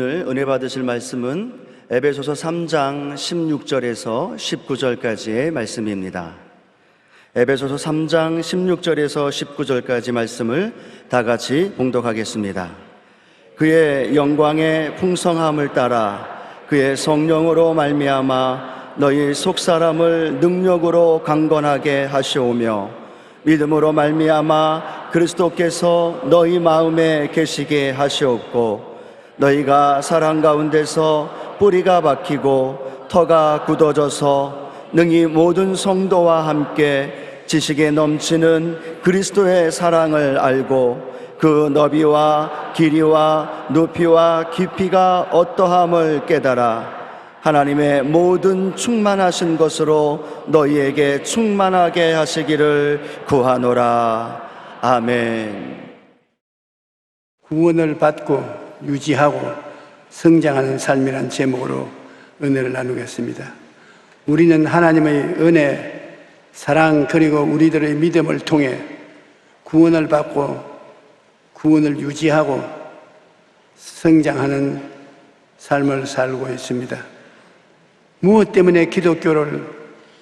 오늘 은혜 받으실 말씀은 에베소서 3장 16절에서 19절까지의 말씀입니다. 에베소서 3장 16절에서 19절까지 말씀을 다 같이 봉독하겠습니다. 그의 영광의 풍성함을 따라 그의 성령으로 말미암아 너희 속사람을 능력으로 강건하게 하시오며 믿음으로 말미암아 그리스도께서 너희 마음에 계시게 하시옵고 너희가 사랑 가운데서 뿌리가 박히고 터가 굳어져서 능히 모든 성도와 함께 지식에 넘치는 그리스도의 사랑을 알고 그 너비와 길이와 높이와 깊이가 어떠함을 깨달아 하나님의 모든 충만하신 것으로 너희에게 충만하게 하시기를 구하노라. 아멘. 구원을 받고 유지하고 성장하는 삶이란 제목으로 은혜를 나누겠습니다. 우리는 하나님의 은혜, 사랑 그리고 우리들의 믿음을 통해 구원을 받고 구원을 유지하고 성장하는 삶을 살고 있습니다. 무엇 때문에 기독교를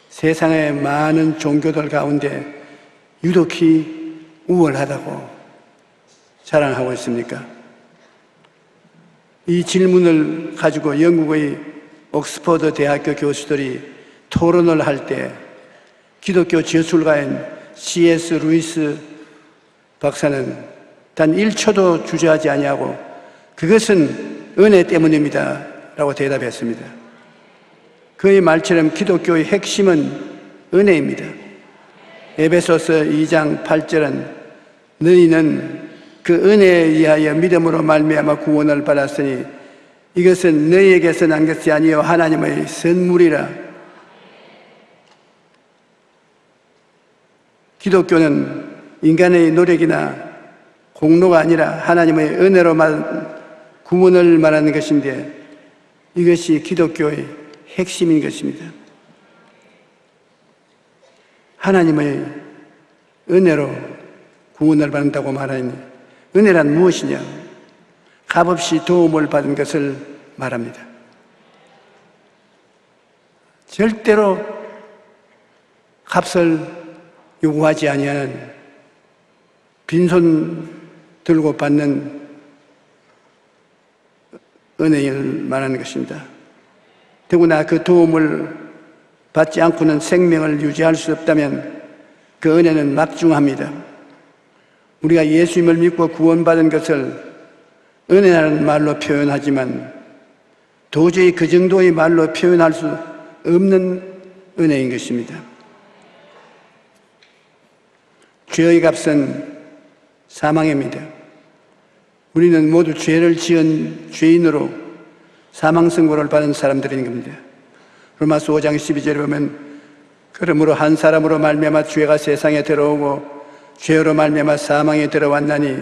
세상의 많은 종교들 가운데 유독히 우월하다고 자랑하고 있습니까? 이 질문을 가지고 영국의 옥스퍼드 대학교 교수들이 토론을 할 때 기독교 저술가인 C.S. 루이스 박사는 단 1초도 주저하지 아니하고 그것은 은혜 때문입니다 라고 대답했습니다. 그의 말처럼 기독교의 핵심은 은혜입니다. 에베소서 2장 8절은 너희는 그 은혜에 의하여 믿음으로 말미암아 구원을 받았으니 이것은 너희에게서 난 것이 아니요 하나님의 선물이라. 기독교는 인간의 노력이나 공로가 아니라 하나님의 은혜로만 구원을 말하는 것인데 이것이 기독교의 핵심인 것입니다. 하나님의 은혜로 구원을 받는다고 말하니 은혜란 무엇이냐? 값없이 도움을 받은 것을 말합니다. 절대로 값을 요구하지 아니하는 빈손 들고 받는 은혜를 말하는 것입니다. 더구나 그 도움을 받지 않고는 생명을 유지할 수 없다면 그 은혜는 막중합니다. 우리가 예수님을 믿고 구원받은 것을 은혜라는 말로 표현하지만 도저히 그 정도의 말로 표현할 수 없는 은혜인 것입니다. 죄의 값은 사망입니다. 우리는 모두 죄를 지은 죄인으로 사망 선고를 받은 사람들인 겁니다. 로마서 5장 12절에 보면 그러므로 한 사람으로 말미암아 죄가 세상에 들어오고 죄로 말미암아 사망에 들어왔나니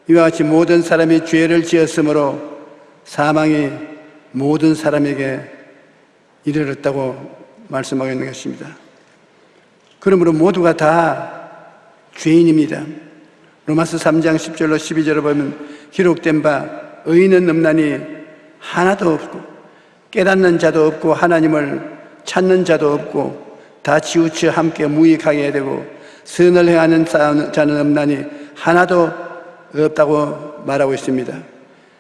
이와 같이 모든 사람이 죄를 지었으므로 사망이 모든 사람에게 이르렀다고 말씀하고 있는 것입니다. 그러므로 모두가 다 죄인입니다. 로마서 3장 10절로 12절을 보면 기록된 바 의인은 없나니 하나도 없고 깨닫는 자도 없고 하나님을 찾는 자도 없고 다 치우쳐 함께 무익하게 되고 선을 행하는 자는 없나니 하나도 없다고 말하고 있습니다.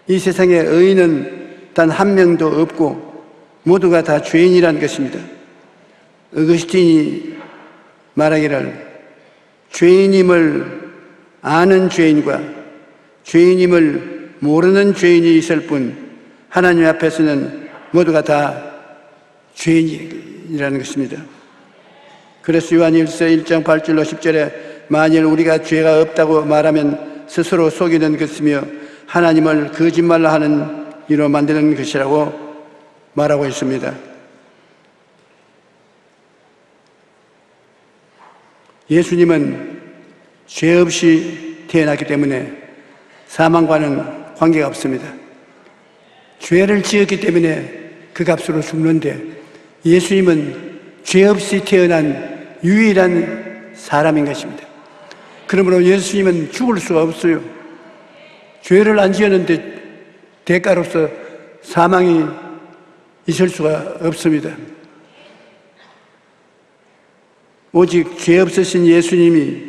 이 세상에 의인은 단 한 명도 없고 모두가 다 죄인이라는 것입니다. 어거스틴이 말하기를 죄인임을 아는 죄인과 죄인임을 모르는 죄인이 있을 뿐 하나님 앞에서는 모두가 다 죄인이라는 것입니다. 그래서 요한일서 1장 8절로 10절에 만일 우리가 죄가 없다고 말하면 스스로 속이는 것이며 하나님을 거짓말로 하는 이로 만드는 것이라고 말하고 있습니다. 예수님은 죄 없이 태어났기 때문에 사망과는 관계가 없습니다. 죄를 지었기 때문에 그 값으로 죽는데 예수님은 죄 없이 태어난 유일한 사람인 것입니다. 그러므로 예수님은 죽을 수가 없어요. 죄를 안 지었는데 대가로서 사망이 있을 수가 없습니다. 오직 죄 없으신 예수님이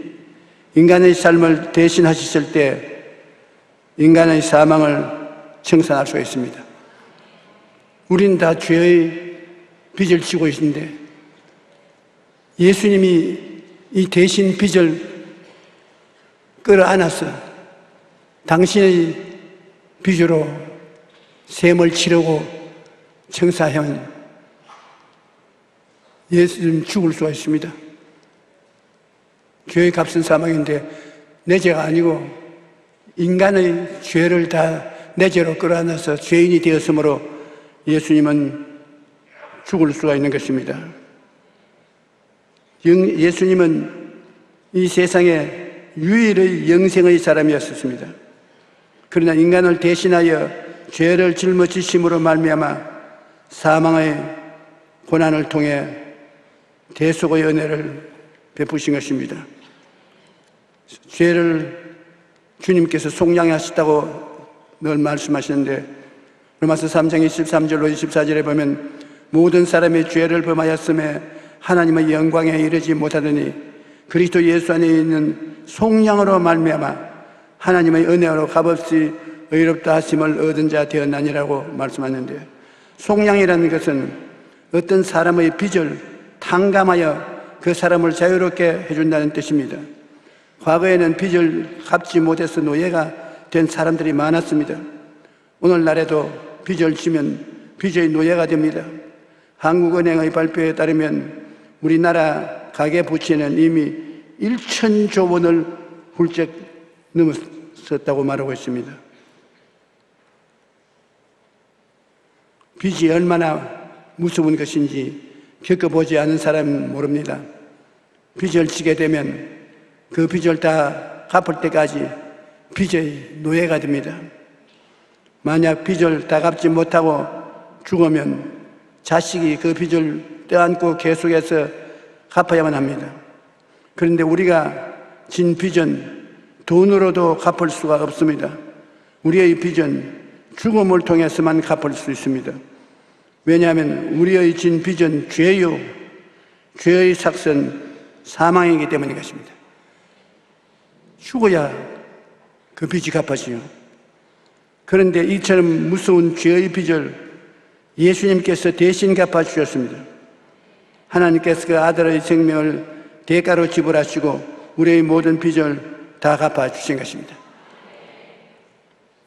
인간의 삶을 대신하셨을 때 인간의 사망을 청산할 수가 있습니다. 우리는 다 죄의 빚을 지고 있는데 예수님이 이 대신 빚을 끌어안아서 당신의 빚으로 셈을 치르고 청사하면 예수님 죽을 수가 있습니다. 죄의 값은 사망인데 내 죄가 아니고 인간의 죄를 다 내 죄로 끌어안아서 죄인이 되었으므로 예수님은 죽을 수가 있는 것입니다. 예수님은 이 세상에 유일의 영생의 사람이었습니다. 그러나 인간을 대신하여 죄를 짊어지심으로 말미암아 사망의 고난을 통해 대속의 은혜를 베푸신 것입니다. 죄를 주님께서 속량하셨다고 늘 말씀하시는데 로마서 3장 23절로 24절에 보면 모든 사람의 죄를 범하였음에 하나님의 영광에 이르지 못하더니 그리스도 예수 안에 있는 속량으로 말미암아 하나님의 은혜로 값없이 의롭다 하심을 얻은 자 되었나니라고 말씀하는데, 속량이라는 것은 어떤 사람의 빚을 탕감하여 그 사람을 자유롭게 해준다는 뜻입니다. 과거에는 빚을 갚지 못해서 노예가 된 사람들이 많았습니다. 오늘날에도 빚을 지면 빚의 노예가 됩니다. 한국은행의 발표에 따르면 우리나라 가계부채는 이미 1,000조 원을 훌쩍 넘었다고 말하고 있습니다. 빚이 얼마나 무서운 것인지 겪어보지 않은 사람은 모릅니다. 빚을 지게 되면 그 빚을 다 갚을 때까지 빚의 노예가 됩니다. 만약 빚을 다 갚지 못하고 죽으면 자식이 그 빚을 떼안고 계속해서 갚아야만 합니다. 그런데 우리가 진 빚은 돈으로도 갚을 수가 없습니다. 우리의 빚은 죽음을 통해서만 갚을 수 있습니다. 왜냐하면 우리의 진 빚은 죄요, 죄의 삭은 사망이기 때문인 것입니다. 죽어야 그 빚이 갚아지요. 그런데 이처럼 무서운 죄의 빚을 예수님께서 대신 갚아주셨습니다. 하나님께서 그 아들의 생명을 대가로 지불하시고 우리의 모든 빚을 다 갚아주신 것입니다.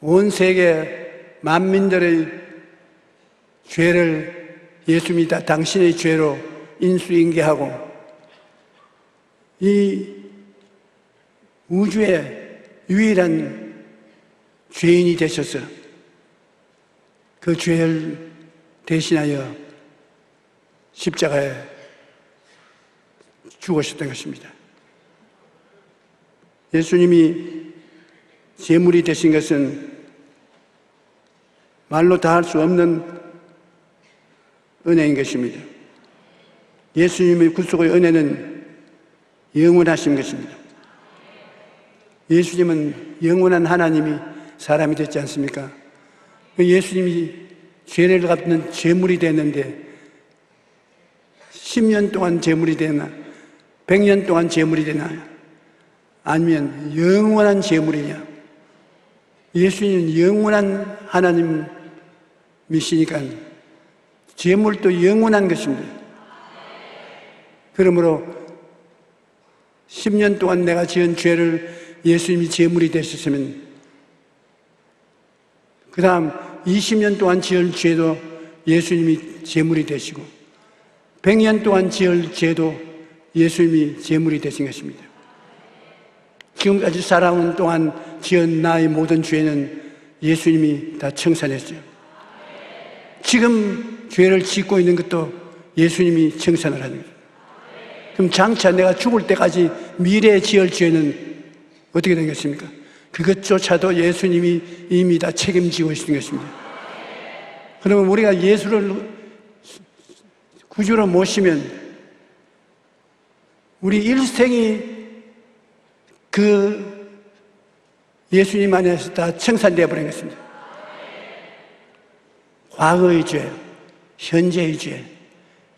온 세계 만민들의 죄를 예수님이 다 당신의 죄로 인수인계하고 이 우주의 유일한 죄인이 되셔서 그 죄를 대신하여 십자가에 죽으셨던 것입니다. 예수님이 제물이 되신 것은 말로 다 할 수 없는 은혜인 것입니다. 예수님의 구속의 은혜는 영원하신 것입니다. 예수님은 영원한 하나님이 사람이 됐지 않습니까? 예수님이 죄를 갚는 제물이 됐는데 10년 동안 제물이 되나 100년 동안 제물이 되나 아니면 영원한 제물이냐? 예수님은 영원한 하나님이시니까 제물도 영원한 것입니다. 그러므로 10년 동안 내가 지은 죄를 예수님이 제물이 되셨으면 그 다음 20년 동안 지을 죄도 예수님이 제물이 되시고 100년 동안 지을 죄도 예수님이 제물이 되신 것입니다. 지금까지 살아온 동안 지은 나의 모든 죄는 예수님이 다 청산했어요. 지금 죄를 짓고 있는 것도 예수님이 청산을 하는 거예요. 그럼 장차 내가 죽을 때까지 미래에 지을 죄는 어떻게 된 것입니까? 그것조차도 예수님이 이미 다 책임지고 있는 것입니다. 그러면 우리가 예수를 구주로 모시면 우리 일생이 그 예수님 안에서 다 청산되어 버린 것입니다. 과거의 죄, 현재의 죄,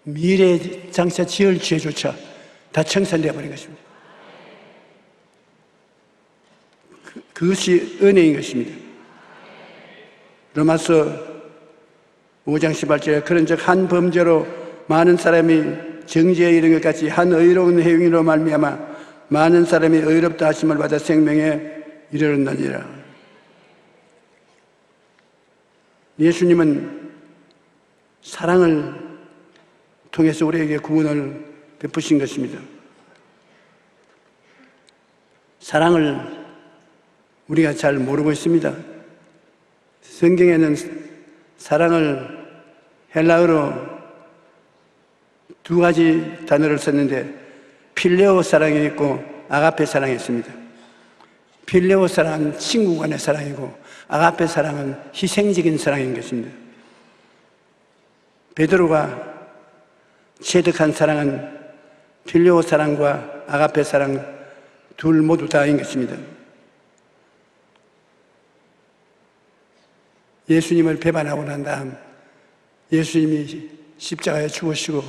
미래에 장차 지을 죄조차 다 청산되어 버린 것입니다. 그것이 은혜인 것입니다. 로마서 5장 18절에 그런즉 한 범죄로 많은 사람이 정죄에 이른 것 같이 한 의로운 행위로 말미암아 많은 사람이 의롭다 하심을 받아 생명에 이르렀느니라. 예수님은 사랑을 통해서 우리에게 구원을 베푸신 것입니다. 사랑을 우리가 잘 모르고 있습니다. 성경에는 사랑을 헬라어로 두 가지 단어를 썼는데 필레오 사랑이 있고 아가페 사랑이 있습니다. 필레오 사랑은 친구 간의 사랑이고 아가페 사랑은 희생적인 사랑인 것입니다. 베드로가 체득한 사랑은 필레오 사랑과 아가페 사랑 둘 모두 다인 것입니다. 예수님을 배반하고 난 다음 예수님이 십자가에 죽으시고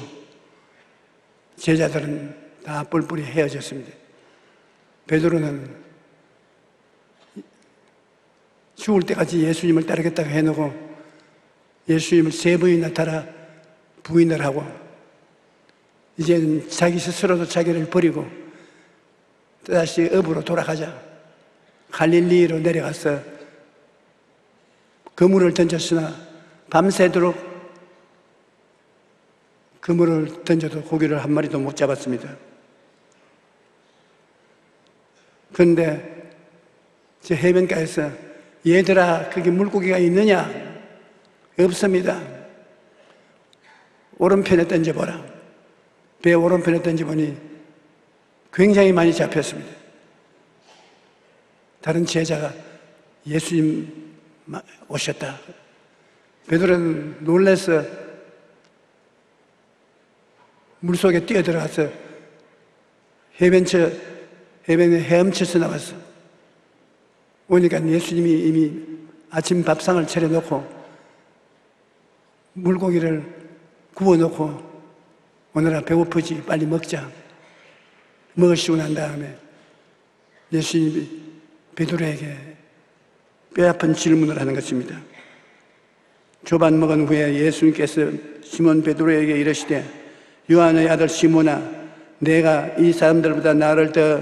제자들은 다 뿔뿔이 헤어졌습니다. 베드로는 죽을 때까지 예수님을 따르겠다고 해놓고 예수님을 3번이나 따라 부인을 하고 이제는 자기 스스로도 자기를 버리고 또다시 업으로 돌아가자 갈릴리로 내려가서 그물을 던졌으나 밤새도록 그물을 던져도 고기를 한 마리도 못 잡았습니다. 그런데 저 해변가에서 얘들아 거기 물고기가 있느냐? 없습니다. 오른편에 던져보라. 배 오른편에 던져보니 굉장히 많이 잡혔습니다. 다른 제자가 예수님 오셨다. 베드로는 놀라서 물속에 뛰어들어가서 해변에 헤엄쳐서 나왔어. 오니까 예수님이 이미 아침 밥상을 차려놓고 물고기를 구워놓고 오늘아 배고프지 빨리 먹자. 먹으시고 난 다음에 예수님이 베드로에게 뼈아픈 질문을 하는 것입니다. 조반 먹은 후에 예수님께서 시몬 베드로에게 이르시되 요한의 아들 시몬아 내가 이 사람들보다 나를 더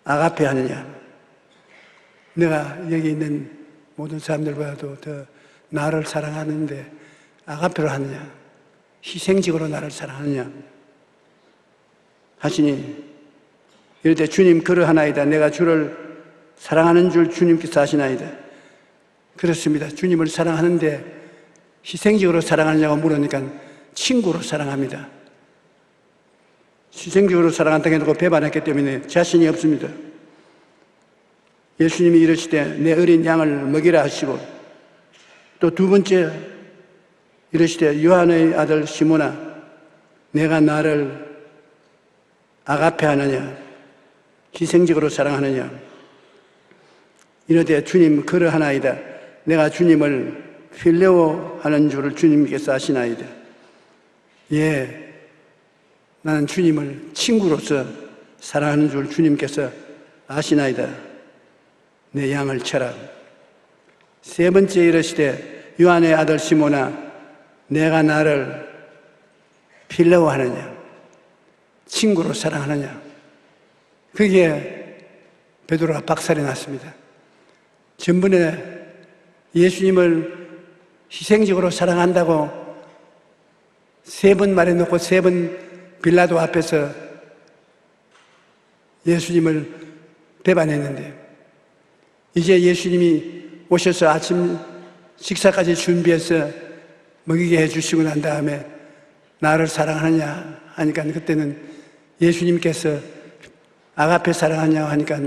아가페 하느냐? 내가 여기 있는 모든 사람들보다도 더 나를 사랑하는데 아가페로 하느냐? 희생적으로 나를 사랑하느냐? 하시니 이럴 때 주님 그러하나이다. 내가 주를 사랑하는 줄 주님께서 아시나이다. 그렇습니다. 주님을 사랑하는데 희생적으로 사랑하느냐고 물으니까 친구로 사랑합니다. 희생적으로 사랑한다고 해놓고 배반했기 때문에 자신이 없습니다. 예수님이 이르시되 내 어린 양을 먹이라 하시고 또 두 번째 이르시되 요한의 아들 시몬아 내가 나를 아가페 하느냐 희생적으로 사랑하느냐 이르되 주님 그러하나이다. 내가 주님을 필레오 하는 줄을 주님께서 아시나이다. 예, 나는 주님을 친구로서 사랑하는 줄 주님께서 아시나이다. 내 양을 쳐라. 세 번째 이르시되 요한의 아들 시몬아 내가 나를 필레오 하느냐 친구로 사랑하느냐. 그게 베드로가 박살이 났습니다. 전번에 예수님을 희생적으로 사랑한다고 3번 말해놓고 3번 빌라도 앞에서 예수님을 배반했는데 이제 예수님이 오셔서 아침 식사까지 준비해서 먹이게 해주시고 난 다음에 나를 사랑하느냐 하니까 그때는 예수님께서 아가페 사랑하냐고 하니까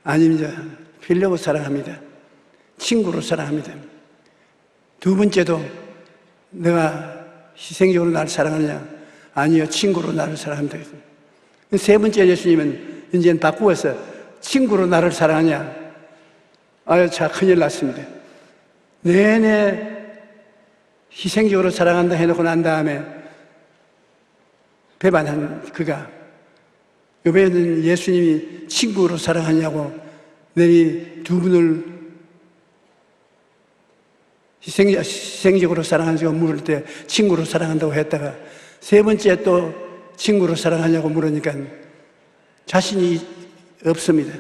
아닙니다. 필레오 사랑합니다. 친구로 사랑합니다. 두 번째도 내가 희생적으로 나를 사랑하느냐? 아니요, 친구로 나를 사랑합니다. 세 번째 예수님은 이제는 바꾸어서 친구로 나를 사랑하냐? 아유, 자, 큰일 났습니다. 내내 희생적으로 사랑한다 해놓고 난 다음에 배반한 그가 요배는 예수님이 친구로 사랑하냐고 너희 두 분을 희생적으로 사랑하냐고 물을 때 친구로 사랑한다고 했다가 세 번째 또 친구로 사랑하냐고 물으니까 자신이 없습니다.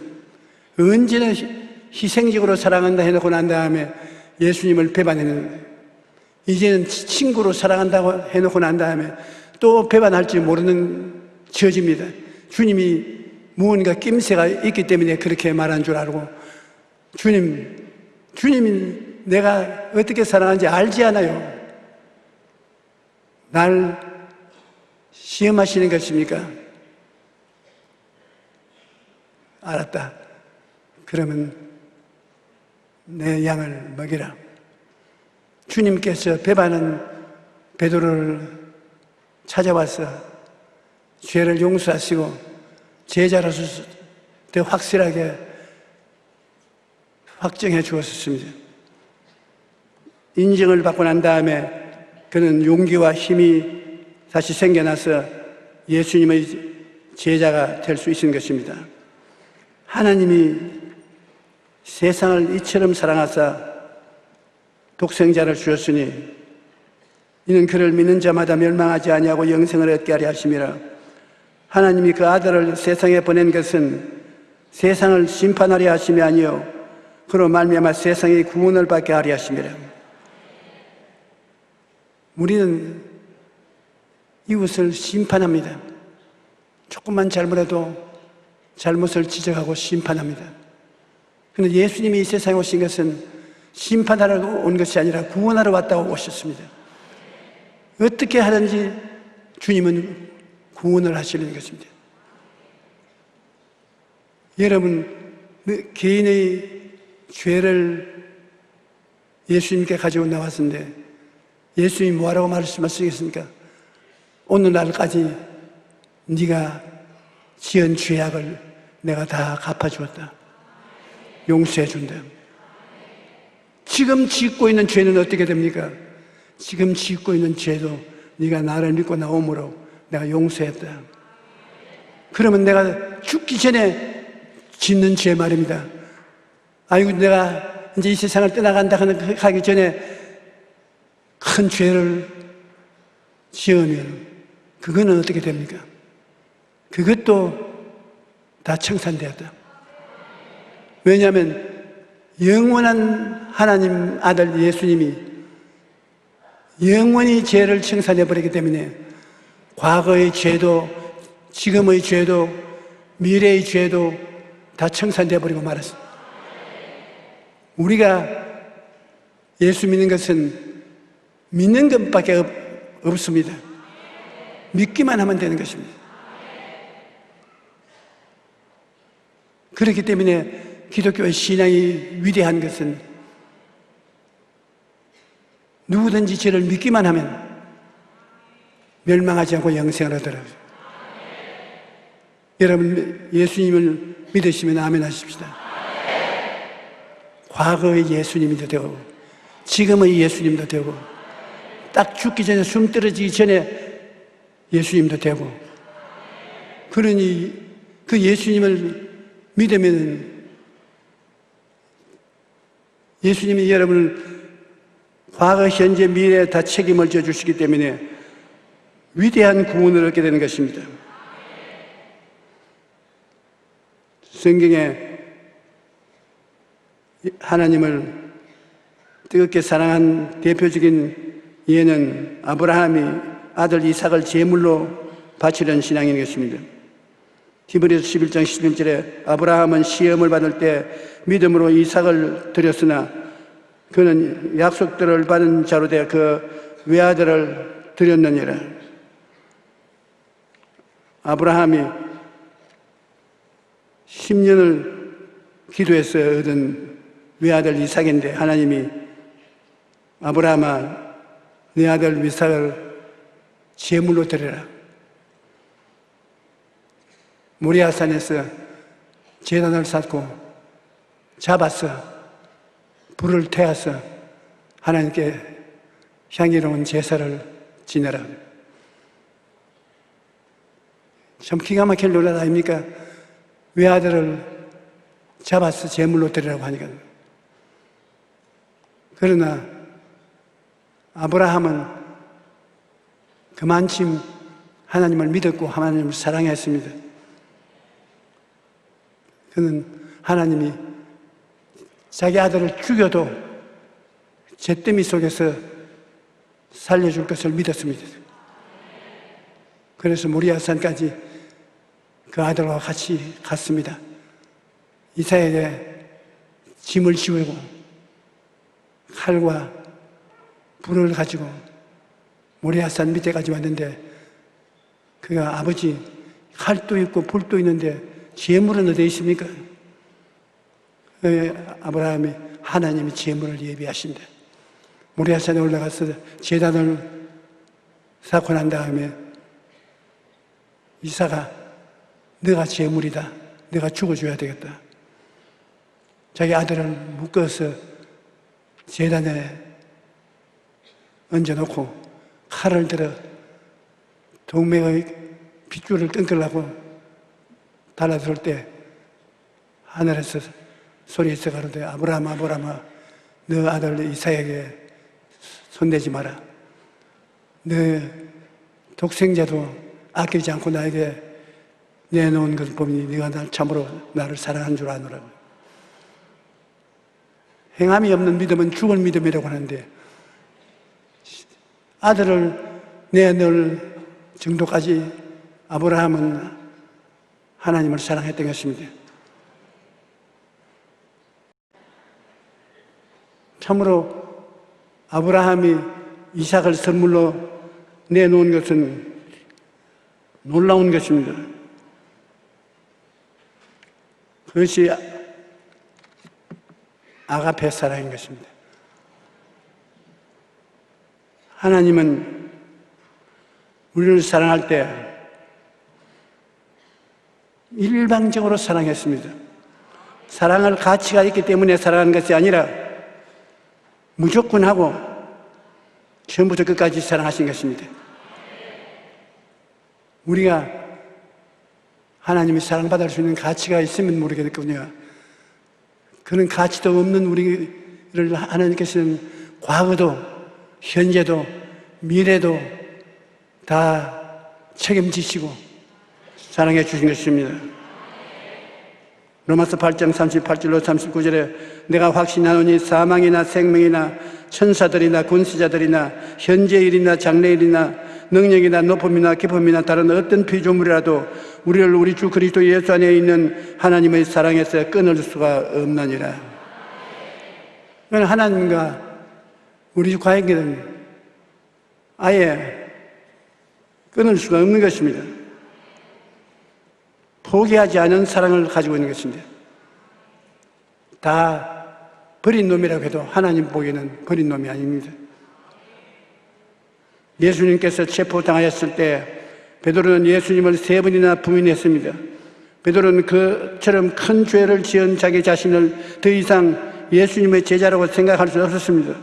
언제나 희생적으로 사랑한다 해놓고 난 다음에 예수님을 배반했는 거예요. 이제는 친구로 사랑한다고 해놓고 난 다음에 또 배반할지 모르는 처지입니다. 주님이 무언가 낌새가 있기 때문에 그렇게 말한 줄 알고 주님이 내가 어떻게 사랑하는지 알지 않아요. 날 시험하시는 것입니까? 알았다. 그러면 내 양을 먹이라. 주님께서 배반한 베드로를 찾아와서 죄를 용서하시고 제자로서 더 확실하게 확정해 주었습니다. 인정을 받고 난 다음에 그는 용기와 힘이 다시 생겨나서 예수님의 제자가 될 수 있는 것입니다. 하나님이 세상을 이처럼 사랑하사 독생자를 주셨으니 이는 그를 믿는 자마다 멸망하지 아니하고 영생을 얻게 하려 하심이라. 하나님이 그 아들을 세상에 보낸 것은 세상을 심판하려 하심이 아니요 그로 말미암아 세상의 구원을 받게 하려 하심이라. 우리는 이웃을 심판합니다. 조금만 잘못해도 잘못을 지적하고 심판합니다. 그런데 예수님이 이 세상에 오신 것은 심판하러 온 것이 아니라 구원하러 왔다고 오셨습니다. 어떻게 하든지 주님은 구원을 하시는 것입니다. 여러분, 개인의 죄를 예수님께 가지고 나왔는데 예수님이 뭐라고 말씀하시겠습니까? 오늘날까지 네가 지은 죄악을 내가 다 갚아주었다. 용서해준다. 지금 짓고 있는 죄는 어떻게 됩니까? 지금 짓고 있는 죄도 네가 나를 믿고 나옴으로 내가 용서했다. 그러면 내가 죽기 전에 짓는 죄 말입니다. 아이고 내가 이제 이 세상을 떠나간다 하기 전에 큰 죄를 지으면 그거는 어떻게 됩니까? 그것도 다 청산되었다. 왜냐하면 영원한 하나님 아들 예수님이 영원히 죄를 청산해버리기 때문에 과거의 죄도 지금의 죄도 미래의 죄도 다 청산되어버리고 말았습니다. 우리가 예수 믿는 것은 믿는 것밖에 없습니다. 믿기만 하면 되는 것입니다. 그렇기 때문에 기독교의 신앙이 위대한 것은 누구든지 저를 믿기만 하면 멸망하지 않고 영생을 얻으라고요. 여러분 예수님을 믿으시면 아멘 하십시다. 과거의 예수님도 되고 지금의 예수님도 되고 딱 죽기 전에 숨 떨어지기 전에 예수님도 되고 그러니 그 예수님을 믿으면 예수님이 여러분을 과거, 현재, 미래에 다 책임을 져주시기 때문에 위대한 구원을 얻게 되는 것입니다. 성경에 하나님을 뜨겁게 사랑한 대표적인 예는 아브라함이 아들 이삭을 제물로 바치려는 신앙인 것입니다. 히브리서 11장 11절에 아브라함은 시험을 받을 때 믿음으로 이삭을 드렸으나 그는 약속들을 받은 자로 되어 그 외아들을 드렸느니라. 아브라함이 10년을 기도해서 얻은 외아들 이삭인데 하나님이 아브라함아 네 아들 이삭을 제물로 드려라. 모리아산에서 제단을 쌓고 잡아서 불을 태워서 하나님께 향기로운 제사를 지내라. 참 기가 막힐 노래 아닙니까? 외아들을 잡아서 제물로 드리라고 하니까. 그러나 아브라함은 그만큼 하나님을 믿었고 하나님을 사랑했습니다. 그는 하나님이 자기 아들을 죽여도 잿더미 속에서 살려줄 것을 믿었습니다. 그래서 모리아산까지 그 아들과 같이 갔습니다. 이삭에게 짐을 지우고 칼과 불을 가지고 모리아산 밑에까지 왔는데 그가 아버지 칼도 있고 불도 있는데 제물은 어디 있습니까? 아브라함이 하나님이 제물을 예비하신다. 모리아산에 올라가서 제단을 쌓고 난 다음에 이삭아 너가 제물이다. 내가 죽어줘야 되겠다. 자기 아들을 묶어서 제단에 얹어놓고 칼을 들어 동맥의 핏줄을 끊으려고 달아들 때 하늘에서 소리에서 가로되 아브라함아 아브라함아 너 아들 이삭에게 손대지 마라. 너 독생자도 아끼지 않고 나에게 내놓은 것을 보니 네가 참으로 나를 사랑한 줄 아노라고. 행함이 없는 믿음은 죽을 믿음이라고 하는데 아들을 내놓을 정도까지 아브라함은 하나님을 사랑했던 것입니다. 참으로 아브라함이 이삭을 선물로 내놓은 것은 놀라운 것입니다. 그것이 아가페 사랑인 것입니다. 하나님은 우리를 사랑할 때 일방적으로 사랑했습니다. 사랑할 가치가 있기 때문에 사랑하는 것이 아니라 무조건 하고 처음부터 끝까지 사랑하신 것입니다. 우리가 하나님이 사랑받을 수 있는 가치가 있으면 모르겠군요. 그런 가치도 없는 우리를 하나님께서는 과거도 현재도 미래도 다 책임지시고 사랑해 주신 것입니다. 로마서 8장 38절로 39절에 내가 확신하노니 사망이나 생명이나 천사들이나 군수자들이나 현재일이나 장래일이나 능력이나 높음이나 깊음이나 다른 어떤 피조물이라도 우리를 우리 주 그리스도 예수 안에 있는 하나님의 사랑에서 끊을 수가 없나니라. 하나님과 우리 주 관계는 아예 끊을 수가 없는 것입니다. 포기하지 않은 사랑을 가지고 있는 것입니다. 다 버린 놈이라고 해도 하나님 보기에는 버린 놈이 아닙니다. 예수님께서 체포당하셨을 때 베드로는 예수님을 3번이나 부인했습니다. 베드로는 그처럼 큰 죄를 지은 자기 자신을 더 이상 예수님의 제자라고 생각할 수 없었습니다.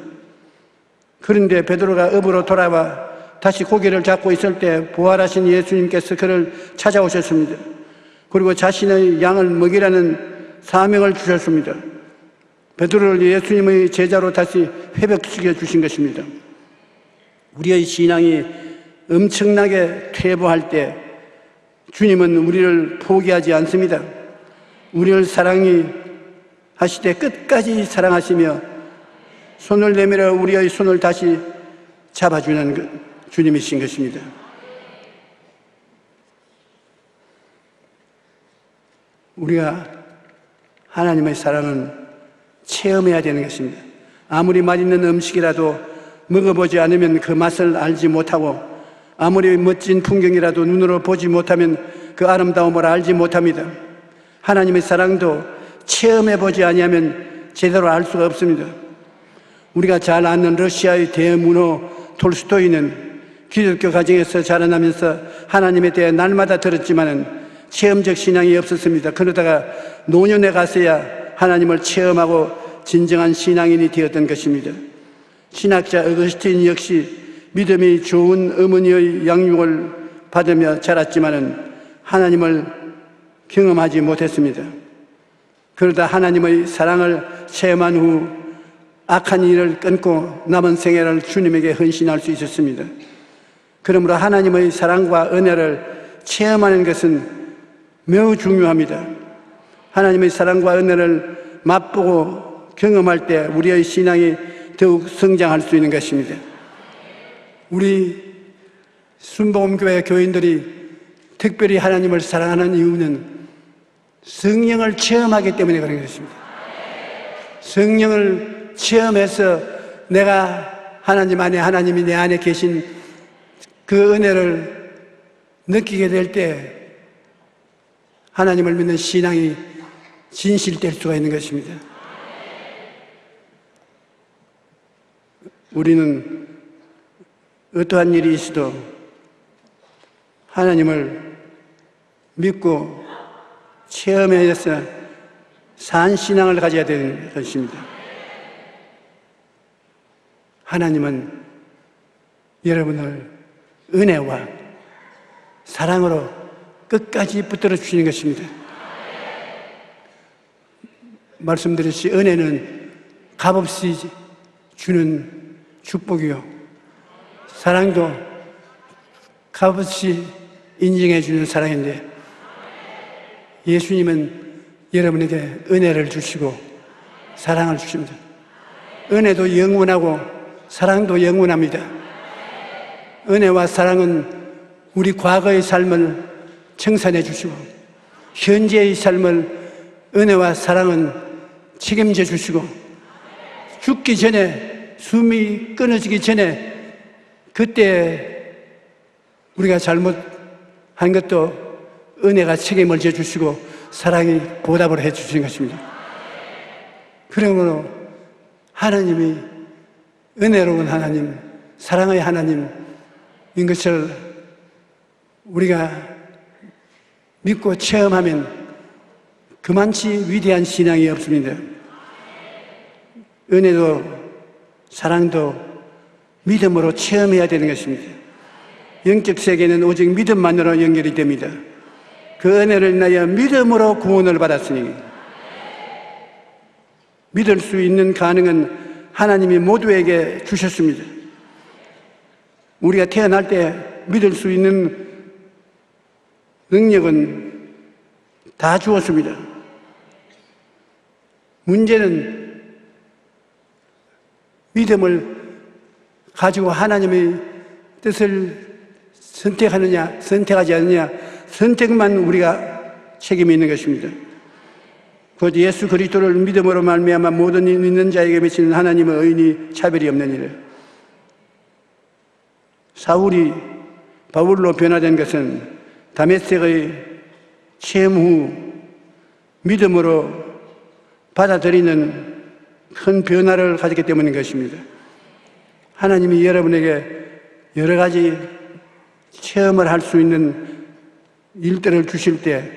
그런데 베드로가 업으로 돌아와 다시 고개를 잡고 있을 때 부활하신 예수님께서 그를 찾아오셨습니다. 그리고 자신의 양을 먹이라는 사명을 주셨습니다. 베드로를 예수님의 제자로 다시 회복시켜 주신 것입니다. 우리의 신앙이 엄청나게 퇴보할 때 주님은 우리를 포기하지 않습니다. 우리를 사랑히 하시되 끝까지 사랑하시며 손을 내밀어 우리의 손을 다시 잡아주는 주님이신 것입니다. 우리가 하나님의 사랑은 체험해야 되는 것입니다. 아무리 맛있는 음식이라도 먹어보지 않으면 그 맛을 알지 못하고 아무리 멋진 풍경이라도 눈으로 보지 못하면 그 아름다움을 알지 못합니다. 하나님의 사랑도 체험해보지 아니하면 제대로 알 수가 없습니다. 우리가 잘 아는 러시아의 대문호 톨스토이는 기독교 가정에서 자라나면서 하나님에 대해 날마다 들었지만은 체험적 신앙이 없었습니다. 그러다가 노년에 가서야 하나님을 체험하고 진정한 신앙인이 되었던 것입니다. 신학자 어거스틴 역시 믿음이 좋은 어머니의 양육을 받으며 자랐지만은 하나님을 경험하지 못했습니다. 그러다 하나님의 사랑을 체험한 후 악한 일을 끊고 남은 생애를 주님에게 헌신할 수 있었습니다. 그러므로 하나님의 사랑과 은혜를 체험하는 것은 매우 중요합니다. 하나님의 사랑과 은혜를 맛보고 경험할 때 우리의 신앙이 더욱 성장할 수 있는 것입니다. 우리 순복음교회 교인들이 특별히 하나님을 사랑하는 이유는 성령을 체험하기 때문에 그런 것입니다. 성령을 체험해서 내가 하나님 안에, 하나님이 내 안에 계신 그 은혜를 느끼게 될 때 하나님을 믿는 신앙이 진실될 수가 있는 것입니다. 우리는 어떠한 일이 있어도 하나님을 믿고 체험해서 산 신앙을 가져야 되는 것입니다. 하나님은 여러분을 은혜와 사랑으로 끝까지 붙들어 주시는 것입니다. 말씀드렸듯이 은혜는 값없이 주는 축복이요, 사랑도 값없이 인정해 주는 사랑인데, 예수님은 여러분에게 은혜를 주시고 사랑을 주십니다. 은혜도 영원하고 사랑도 영원합니다. 은혜와 사랑은 우리 과거의 삶을 청산해 주시고 현재의 삶을 은혜와 사랑은 책임져 주시고 죽기 전에, 숨이 끊어지기 전에 그때 우리가 잘못한 것도 은혜가 책임을 져 주시고 사랑이 보답을 해 주시는 것입니다. 그러므로 하나님이 은혜로운 하나님, 사랑의 하나님인 것을 우리가 믿고 체험하면 그만치 위대한 신앙이 없습니다. 은혜도 사랑도 믿음으로 체험해야 되는 것입니다. 영적 세계는 오직 믿음만으로 연결이 됩니다. 그 은혜를 인하여 믿음으로 구원을 받았으니, 믿을 수 있는 가능은 하나님이 모두에게 주셨습니다. 우리가 태어날 때 믿을 수 있는 능력은 다 주었습니다. 문제는 믿음을 가지고 하나님의 뜻을 선택하느냐, 선택하지 않느냐, 선택만 우리가 책임이 있는 것입니다. 곧 예수 그리스도를 믿음으로 말미암아 모든 믿는 자에게 미치는 하나님의 의인이 차별이 없느니라. 사울이 바울로 변화된 것은 다메섹의 체험 후 믿음으로 받아들이는 큰 변화를 가졌기 때문인 것입니다. 하나님이 여러분에게 여러 가지 체험을 할 수 있는 일들을 주실 때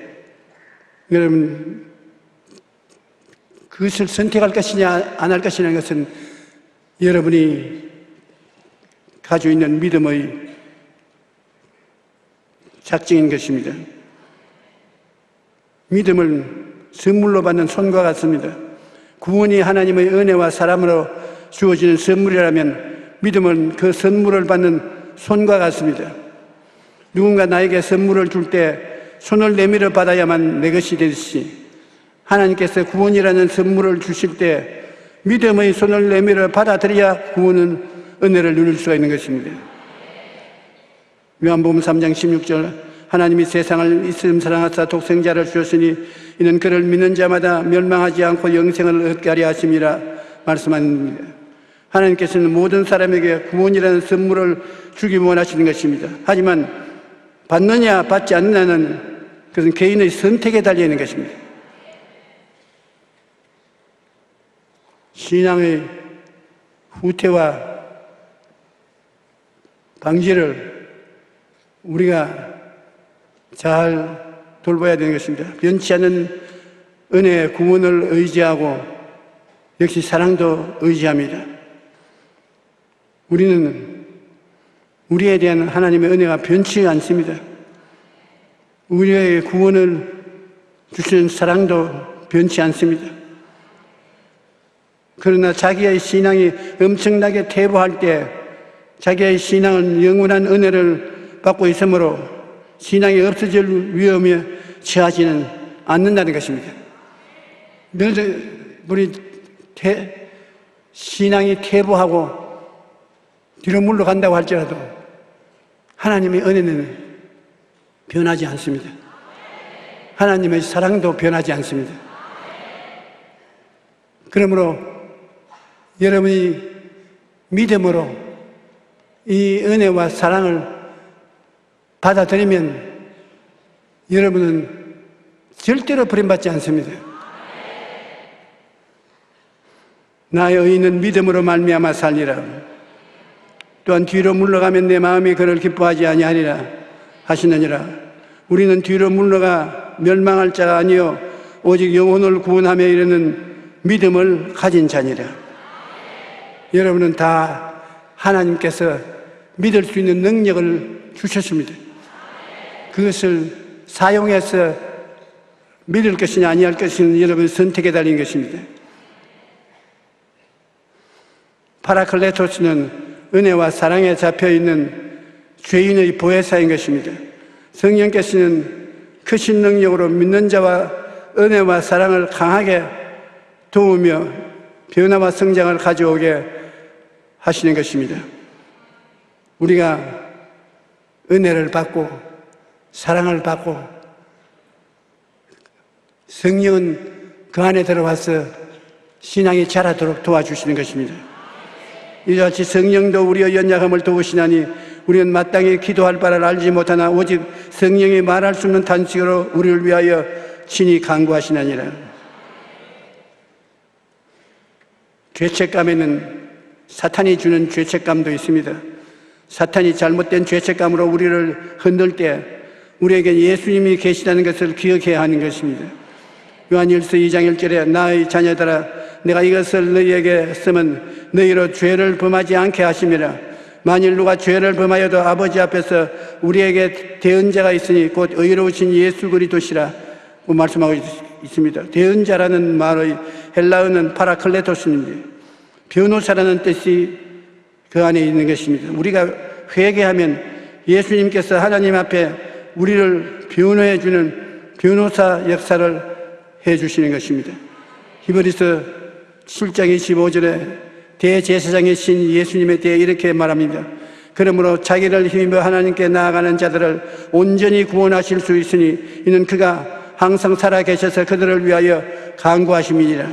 여러분 그것을 선택할 것이냐 안 할 것이냐는 것은 여러분이 가지고 있는 믿음의 작정인 것입니다. 믿음은 선물로 받는 손과 같습니다. 구원이 하나님의 은혜와 사랑으로 주어지는 선물이라면 믿음은 그 선물을 받는 손과 같습니다. 누군가 나에게 선물을 줄 때 손을 내밀어 받아야만 내 것이 되듯이 하나님께서 구원이라는 선물을 주실 때 믿음의 손을 내밀어 받아들여야 구원은 은혜를 누릴 수가 있는 것입니다. 요한복음 3장 16절 하나님이 세상을 이처럼 사랑하사 독생자를 주셨으니 이는 그를 믿는 자마다 멸망하지 않고 영생을 얻게 하려 하심이라 말씀합니다. 하나님께서는 모든 사람에게 구원이라는 선물을 주기 원하시는 것입니다. 하지만 받느냐 받지 않느냐는 그것은 개인의 선택에 달려 있는 것입니다. 신앙의 후퇴와 방지를 우리가 잘 돌봐야 되는 것입니다. 변치 않는 은혜의 구원을 의지하고 역시 사랑도 의지합니다. 우리는 우리에 대한 하나님의 은혜가 변치 않습니다. 우리에게 구원을 주시는 사랑도 변치 않습니다. 그러나 자기의 신앙이 엄청나게 퇴보할 때 자기의 신앙은 영원한 은혜를 받고 있으므로 신앙이 없어질 위험에 처하지는 않는다는 것입니다. 우리 신앙이 퇴보하고 뒤로 물러간다고 할지라도 하나님의 은혜는 변하지 않습니다. 하나님의 사랑도 변하지 않습니다. 그러므로 여러분이 믿음으로 이 은혜와 사랑을 받아들이면 여러분은 절대로 버림받지 않습니다. 나의 의인은 믿음으로 말미암아 살리라. 또한 뒤로 물러가면 내 마음이 그를 기뻐하지 아니하리라 하시느니라. 우리는 뒤로 물러가 멸망할 자가 아니요 오직 영혼을 구원하며 이르는 믿음을 가진 자니라. 여러분은 다 하나님께서 믿을 수 있는 능력을 주셨습니다. 그것을 사용해서 믿을 것이냐 아니할 것이냐 여러분의 선택에 달린 것입니다. 파라클레토스는 은혜와 사랑에 잡혀있는 죄인의 보혜사인 것입니다. 성령께서는 크신 능력으로 믿는 자와 은혜와 사랑을 강하게 도우며 변화와 성장을 가져오게 하시는 것입니다. 우리가 은혜를 받고 사랑을 받고 성령은 그 안에 들어와서 신앙이 자라도록 도와주시는 것입니다. 이와 같이 성령도 우리의 연약함을 도우시나니 우리는 마땅히 기도할 바를 알지 못하나 오직 성령이 말할 수 없는 탄식으로 우리를 위하여 친히 간구하시나니라. 죄책감에는 사탄이 주는 죄책감도 있습니다. 사탄이 잘못된 죄책감으로 우리를 흔들 때 우리에게 예수님이 계시다는 것을 기억해야 하는 것입니다. 요한일서 2장 1절에 나의 자녀들아 내가 이것을 너희에게 쓰면 너희로 죄를 범하지 않게 하심이라. 만일 누가 죄를 범하여도 아버지 앞에서 우리에게 대언자가 있으니 곧 의로우신 예수 그리스도시라 말씀하고 있습니다. 대언자라는 말의 헬라어는 파라클레토스입니다. 변호사라는 뜻이 그 안에 있는 것입니다. 우리가 회개하면 예수님께서 하나님 앞에 우리를 변호해 주는 변호사 역사를 해 주시는 것입니다. 히브리서 7장 25절에 대제사장이신 예수님에 대해 이렇게 말합니다. 그러므로 자기를 힘입어 하나님께 나아가는 자들을 온전히 구원하실 수 있으니 이는 그가 항상 살아계셔서 그들을 위하여 간구하심이니라.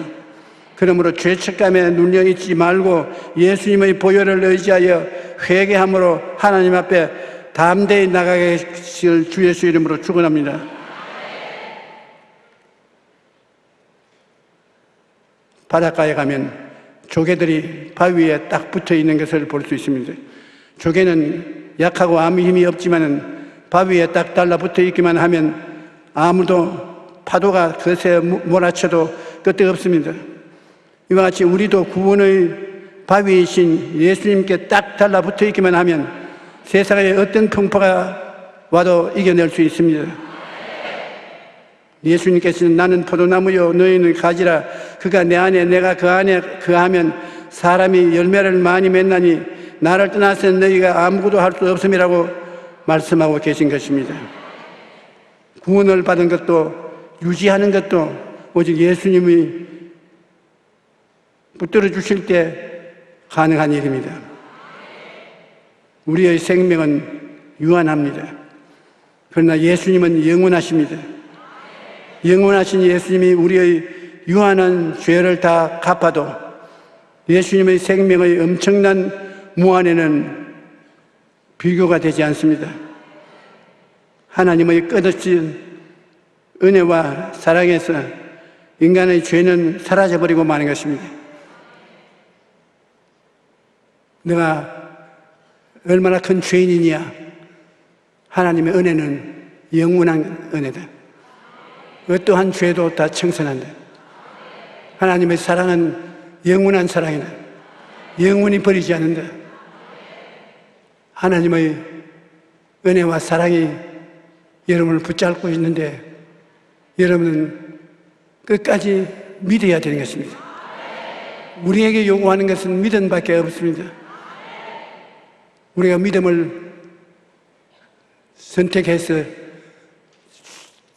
그러므로 죄책감에 눌려있지 말고 예수님의 보혈을 의지하여 회개함으로 하나님 앞에 담대히 나가게 하실 주 예수 이름으로 축원합니다. 바닷가에 가면 조개들이 바위에 딱 붙어 있는 것을 볼 수 있습니다. 조개는 약하고 아무 힘이 없지만은 바위에 딱 달라붙어 있기만 하면 아무도 파도가 그것에 몰아쳐도 끝이 없습니다. 이와 같이 우리도 구원의 바위이신 예수님께 딱 달라붙어 있기만 하면 세상에 어떤 풍파가 와도 이겨낼 수 있습니다. 예수님께서는 나는 포도나무요 너희는 가지라. 그가 내 안에 내가 그 안에 그하면 사람이 열매를 많이 맺나니 나를 떠나서는 너희가 아무것도 할 수 없음이라고 말씀하고 계신 것입니다. 구원을 받은 것도 유지하는 것도 오직 예수님이 붙들어 주실 때 가능한 일입니다. 우리의 생명은 유한합니다. 그러나 예수님은 영원하십니다. 영원하신 예수님이 우리의 유한한 죄를 다 갚아도 예수님의 생명의 엄청난 무한에는 비교가 되지 않습니다. 하나님의 끝없이 은혜와 사랑에서 인간의 죄는 사라져버리고 마는 것입니다. 내가 얼마나 큰 죄인이냐? 하나님의 은혜는 영원한 은혜다. 어떠한 죄도 다 청산한다. 하나님의 사랑은 영원한 사랑이다. 영원히 버리지 않는다. 하나님의 은혜와 사랑이 여러분을 붙잡고 있는데 여러분은 끝까지 믿어야 되는 것입니다. 우리에게 요구하는 것은 믿음밖에 없습니다. 우리가 믿음을 선택해서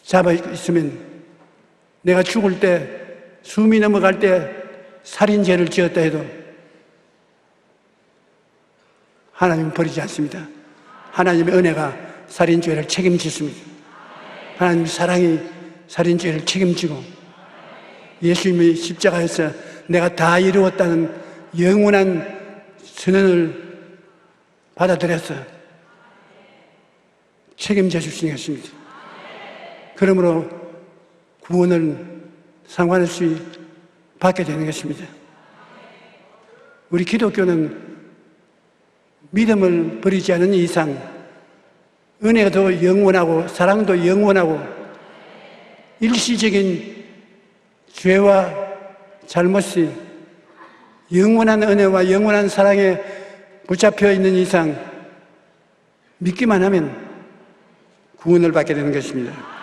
잡아 있으면 내가 죽을 때 숨이 넘어갈 때 살인죄를 지었다 해도 하나님은 버리지 않습니다. 하나님의 은혜가 살인죄를 책임지십니다. 하나님의 사랑이 살인죄를 책임지고 예수님이 십자가에서 내가 다 이루었다는 영원한 선언을 받아들여서 책임져 주시는 것입니다. 그러므로 구원을 상관없이 받게 되는 것입니다. 우리 기독교는 믿음을 버리지 않은 이상 은혜도 영원하고 사랑도 영원하고 일시적인 죄와 잘못이 영원한 은혜와 영원한 사랑에 붙잡혀 있는 이상 믿기만 하면 구원을 받게 되는 것입니다.